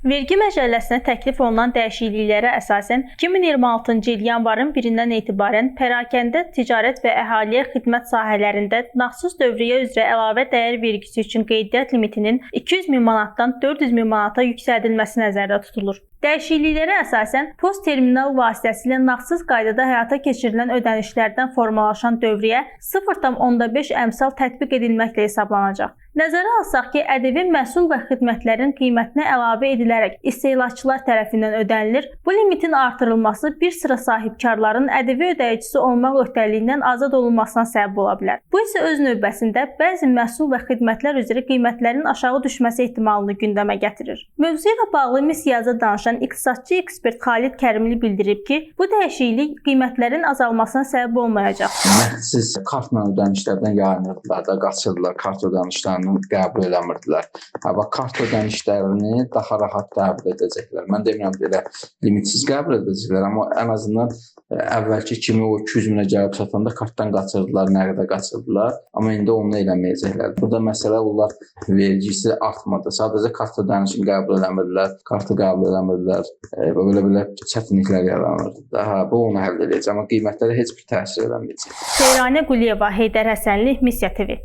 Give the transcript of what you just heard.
Vergi məcəlləsinə təklif olunan dəyişikliklərə əsasən 2026-cı il yanvarın 1-dən etibarən pərakəndə, ticarət və əhaliyə xidmət sahələrində nağdsız dövriyyə üzrə əlavə dəyər vergisi üçün qeydiyyat limitinin 200 min manatdan 400 min manata yüksəldilməsi nəzərdə tutulur. Dəyişikliklərə əsasən post terminal vasitəsilə nağdsız qaydada həyata keçirilən ödənişlərdən formalaşan dövriyyə 0,5 əmsal tətbiq edilməklə hesablanacaq. Nəzərə alsaq ki, ƏDV məhsul və xidmətlərin qiymətinə əlavə edilərək istehlakçılar tərəfindən ödənilir. Bu limitin artırılması bir sıra sahibkarların ƏDV ödəyicisi olmaq öhdəliyindən azad olunmasına səbəb ola bilər. Bu isə öz növbəsində bəzi məhsul və xidmətlər üzrə qiymətlərin aşağı düşməsi ehtimalını gündəmə gətirir. Mövzu ilə bağlı missiyaza danışan iqtisadçı ekspert Xalid Kərimli bildirib ki, bu dəyişiklik qiymətlərin azalmasına səbəb olmayacaq. Nəğdsiz kartla ödənişlərdən yayınırdılar da, qaçırdılar, kart ödənişlərini qəbul eləmirdilər. Kart ödənişlərini daha rahat qəbul edəcəklər. Mən demirəm belə limitsiz qəbul edəcəklər, amma ən azından əvvəlki kimi o 200 minə gəlib çatanda kartdan qaçırdılar, nəqdə qaçırdılar, amma indi onu eləməyəcəklər. Burada məsələ onlar vergisi artmadı. Sadəcə kart ödənişini qəbul eləmirdilər, kartı qəbul eləmirdilər və belə çətinliklər yaranırdı. Bu onu həll edəcək, amma qiymətlərə heç bir təsir eləməyəcək. Seyranə Quliyeva, Heydər Həsənli, Missiya TV.